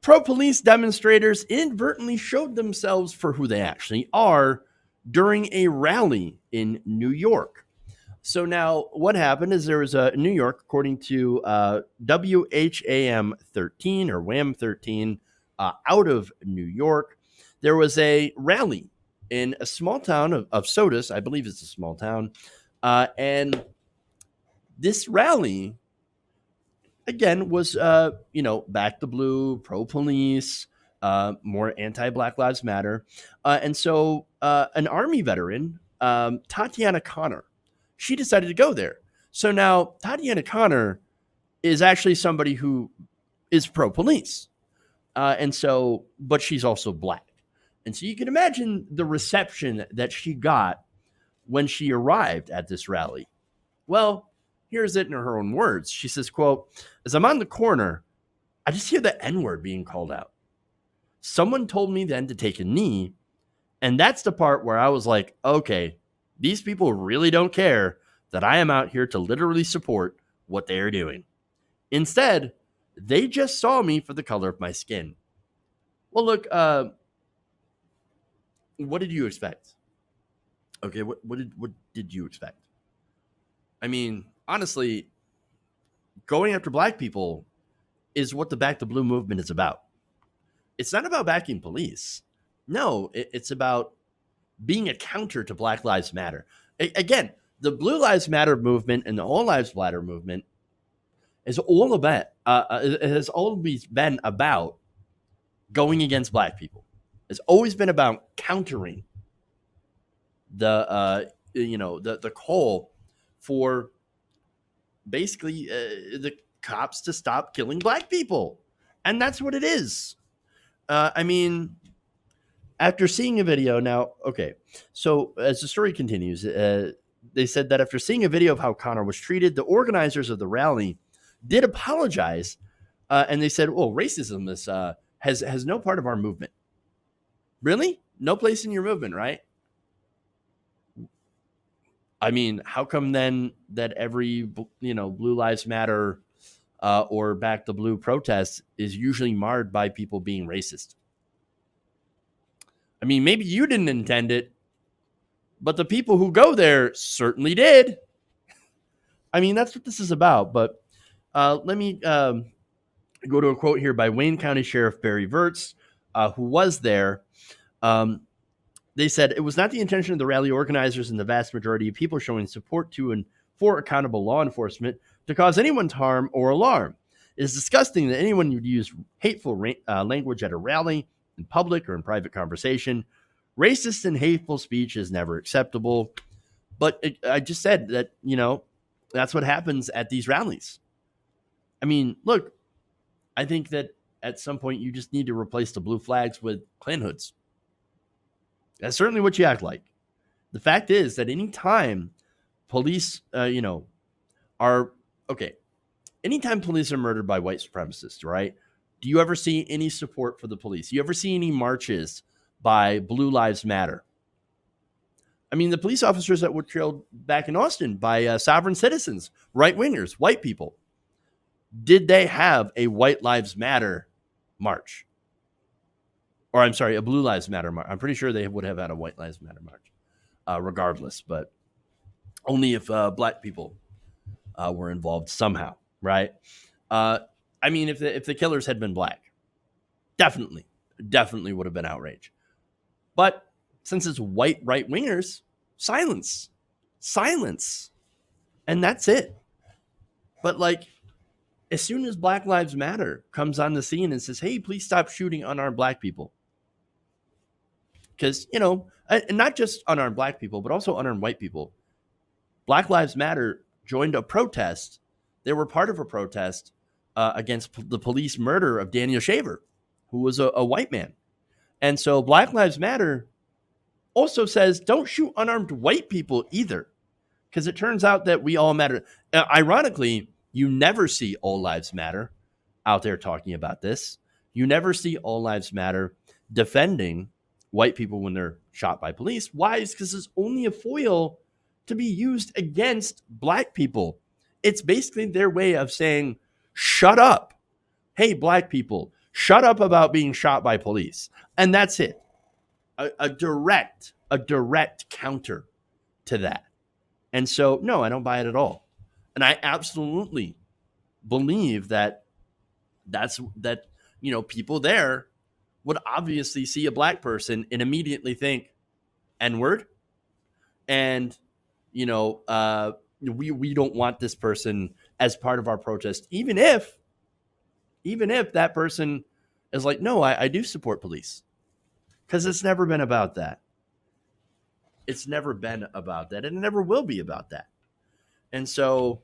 pro-police demonstrators inadvertently showed themselves for who they actually are during a rally in New York. So now what happened is there was a New York, according to WHAM 13 or WHAM 13 out of New York, there was a rally in a small town of Sodus. I believe it's a small town. And this rally, again, was, back the blue, pro-police, more anti-Black Lives Matter. And so an Army veteran, Tatiana Connor, she decided to go there. So now Tatiana Connor is actually somebody who is pro-police. But she's also Black. And so you can imagine the reception that she got when she arrived at this rally. Well, here's it in her own words. She says, quote, "As I'm on the corner, I just hear the N-word being called out. Someone told me then to take a knee. And that's the part where I was like, okay, these people really don't care that I am out here to literally support what they are doing. Instead, they just saw me for the color of my skin." Well, look, what did you expect? Okay, what did you expect? I mean, honestly, going after Black people is what the Back the Blue movement is about. It's not about backing police. No, it's about being a counter to Black Lives Matter. Again, the Blue Lives Matter movement and the All Lives Matter movement is all about, it has always been about going against Black people. It's always been about countering the call for basically the cops to stop killing Black people. And that's what it is. I mean, after seeing a video now, okay, so as the story continues, they said that after seeing a video of how Connor was treated, the organizers of the rally did apologize. And they said, well, racism is, has no part of our movement. Really? No place in your movement, right? I mean, how come then that every, Blue Lives Matter or Back the Blue protest is usually marred by people being racist? I mean, maybe you didn't intend it, but the people who go there certainly did. I mean, that's what this is about. But let me go to a quote here by Wayne County Sheriff Barry Verts, who was there. They said, "It was not the intention of the rally organizers and the vast majority of people showing support to and for accountable law enforcement to cause anyone harm or alarm. It is disgusting that anyone would use hateful language at a rally, in public or in private conversation. Racist and hateful speech is never acceptable." But I just said that, that's what happens at these rallies. I mean, look, I think that at some point you just need to replace the blue flags with Klan hoods. That's certainly what you act like. The fact is that anytime police, anytime police are murdered by white supremacists, right? Do you ever see any support for the police? You ever see any marches by Blue Lives Matter? I mean, the police officers that were killed back in Austin by sovereign citizens, right-wingers, white people, did they have a White Lives Matter march? Or I'm sorry, a Blue Lives Matter march. I'm pretty sure they would have had a White Lives Matter march, regardless, but only if Black people were involved somehow, right? I mean, if the killers had been Black, definitely would have been outrage. But since it's white right-wingers, silence. And that's it. But as soon as Black Lives Matter comes on the scene and says, hey, please stop shooting unarmed Black people. Because, and not just unarmed Black people, but also unarmed white people. Black Lives Matter joined a protest. They were part of a protest against the police murder of Daniel Shaver, who was a white man. And so Black Lives Matter also says, don't shoot unarmed white people either. Because it turns out that we all matter. Ironically, you never see All Lives Matter out there talking about this. You never see All Lives Matter defending white people when they're shot by police. Why? It's because it's only a foil to be used against Black people. It's basically their way of saying, shut up. Hey, Black people, Shut up about being shot by police. And that's it. A direct counter to that. And so, no, I don't buy it at all. And I absolutely believe that people there would obviously see a black person and immediately think N-word. And, we don't want this person as part of our protest, even if that person is like, no, I do support police. Because it's never been about that. It's never been about that. And it never will be about that. And so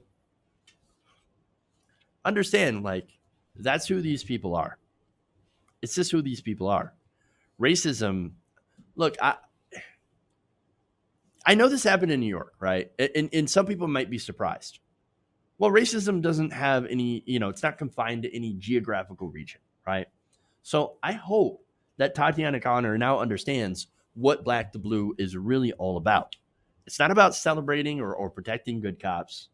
understand, that's who these people are. It's just who these people are. Racism, look, I know this happened in New York, right? And some people might be surprised. Well, racism doesn't have any, it's not confined to any geographical region, right? So I hope that Tatiana Connor now understands what Black to Blue is really all about. It's not about celebrating or protecting good cops.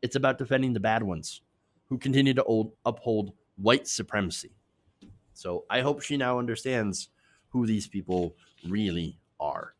It's about defending the bad ones who continue to uphold white supremacy. So I hope she now understands who these people really are.